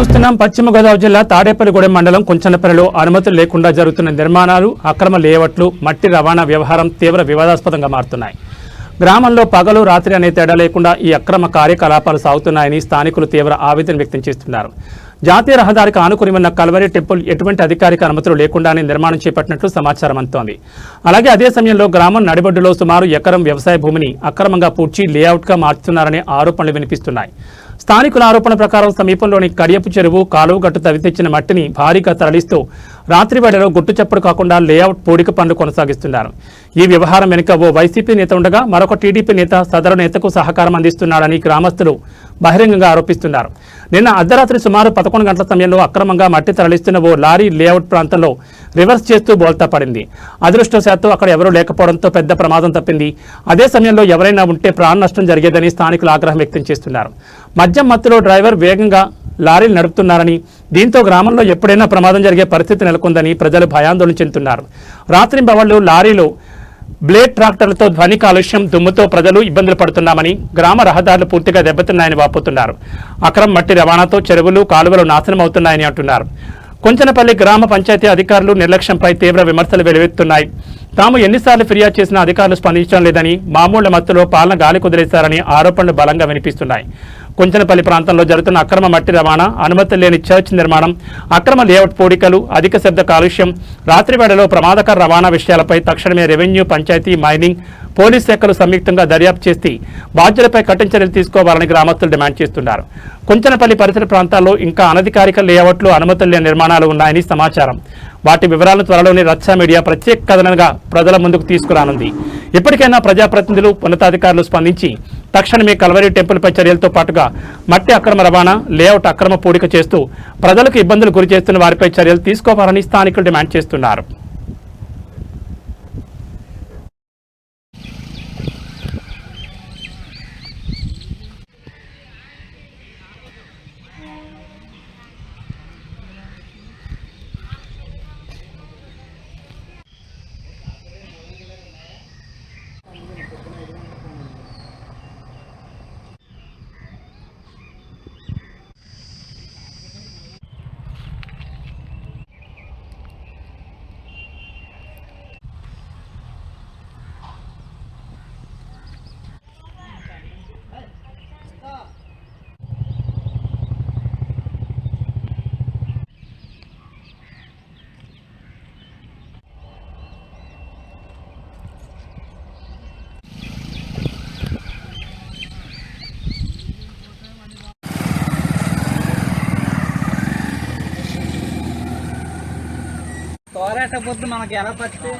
చూస్తున్నాం పశ్చిమ గోదావరి జిల్లా తాడేపల్లిగూడెం మండలం కుంచనపల్లిలో అనుమతులు లేకుండా జరుగుతున్న నిర్మాణాలు, అక్రమ లేఅవుట్లు, మట్టి రవాణా వ్యవహారం తీవ్ర వివాదాస్పదంగా మారుతున్నాయి. గ్రామంలో పగలు రాత్రి అనే తేడా లేకుండా ఈ అక్రమ కార్యకలాపాలు సాగుతున్నాయని స్థానికులు తీవ్ర ఆవేదన వ్యక్తం చేస్తున్నారు. జాతీయ రహదారికి ఆనుకుని ఉన్న కల్వరి టెంపుల్ ఎటువంటి అధికారిక అనుమతులు లేకుండానే నిర్మాణం చేపట్టినట్లు సమాచారం అందుతోంది. అలాగే అదే సమయంలో గ్రామం నడిబొడ్డులో సుమారు ఎకరం వ్యవసాయ భూమిని అక్రమంగా పూడ్చి లేఅవుట్గా మార్చుతున్నారనే ఆరోపణలు వినిపిస్తున్నాయి. స్థానికుల ఆరోపణ ప్రకారం సమీపంలోని కడియపు చెరువు, కాలువగట్టు తవ్వితెచ్చిన మట్టిని భారీగా తరలిస్తూ రాత్రి వేళలో గుట్టు చప్పుడు కాకుండా లేఅవుట్ పూడిక పనులు కొనసాగిస్తున్నారు. ఈ వ్యవహారం వెనుక ఓ వైసీపీ నేత ఉండగా మరొక టీడీపీ నేత సదరు నేతకు సహకారం అందిస్తున్నాడని గ్రామస్తులు బహిరంగంగా ఆరోపిస్తున్నారు. నిన్న అర్ధరాత్రి సుమారు 11 గంటల సమయంలో అక్రమంగా మట్టి తరలిస్తున్న ఓ లారీ లేఅవుట్ ప్రాంతంలో రివర్స్ చేస్తూ బోల్తా పడింది. అదృష్టవశాత్తు అక్కడ ఎవరూ లేకపోవడంతో పెద్ద ప్రమాదం తప్పింది. అదే సమయంలో ఎవరైనా ఉంటే ప్రాణ నష్టం జరిగేదని స్థానికులు ఆగ్రహం వ్యక్తం చేస్తున్నారు. మద్యం మత్తులో డ్రైవర్ వేగంగా లారీలు నడుపుతున్నారని, దీంతో గ్రామంలో ఎప్పుడైనా ప్రమాదం జరిగే పరిస్థితి నెలకొందని ప్రజలు భయాందోళన చెందుతున్నారు. రాత్రింబవళ్లు లారీలు, బ్లేడ్ ట్రాక్టర్లతో ధ్వని కాలుష్యం, దుమ్ముతో ప్రజలు ఇబ్బందులు పడుతున్నామని, గ్రామ రహదారులు పూర్తిగా దెబ్బతిన్నాయని వాపోతున్నారు. అక్రమ మట్టి రవాణాతో చెరువులు, కాలువలు నాశనం అవుతున్నాయని అంటున్నారు. కుంచనపల్లి గ్రామ పంచాయతీ అధికారులు నిర్లక్ష్యంపై తీవ్ర విమర్శలు వెలువెత్తున్నాయి. తాము ఎన్నిసార్లు ఫిర్యాదు చేసినా అధికారులు స్పందించడం లేదని, మామూళ్ల మత్తులో పాలన గాలి కుదిరేశారని ఆరోపణలు బలంగా వినిపిస్తున్నాయి. కుంచనపల్లి ప్రాంతంలో జరుగుతున్న అక్రమ మట్టి రవాణా, అనుమతులు లేని చర్చ్ నిర్మాణం, అక్రమ లేఅవుట్ పూడికలు, అధిక శబ్ద కాలుష్యం, రాత్రి వేళలో ప్రమాదకర రవాణా విషయాలపై తక్షణమే రెవెన్యూ, పంచాయతీ, మైనింగ్, పోలీస్ శాఖలు సంయుక్తంగా దర్యాప్తు చేసి బాధ్యులపై కఠిన చర్యలు తీసుకోవాలని గ్రామస్తులు డిమాండ్ చేస్తున్నారు. కుంచనపల్లి పరిసర ప్రాంతాల్లో ఇంకా అనధికారిక లేఅవుట్లు, అనుమతులు లేని నిర్మాణాలు ఉన్నాయని సమాచారం. వాటి వివరాలను త్వరలోనే రచ్చ మీడియా ప్రత్యేక కథనంగా ప్రజల ముందుకు తీసుకురానుంది. ఇప్పటికైనా ప్రజాప్రతినిధులు, ఉన్నతాధికారులు స్పందించి తక్షణమే కల్వరి టెంపుల్పై చర్యలతో పాటుగా మట్టి అక్రమ రవాణా, లేఅవుట్ అక్రమ పూడిక చేస్తూ ప్రజలకు ఇబ్బందులు గురి చేస్తున్న వారిపై చర్యలు తీసుకోవాలని స్థానికులు డిమాండ్ చేస్తున్నారు. తోలేట పొద్దు మనకి ఎలా పడితే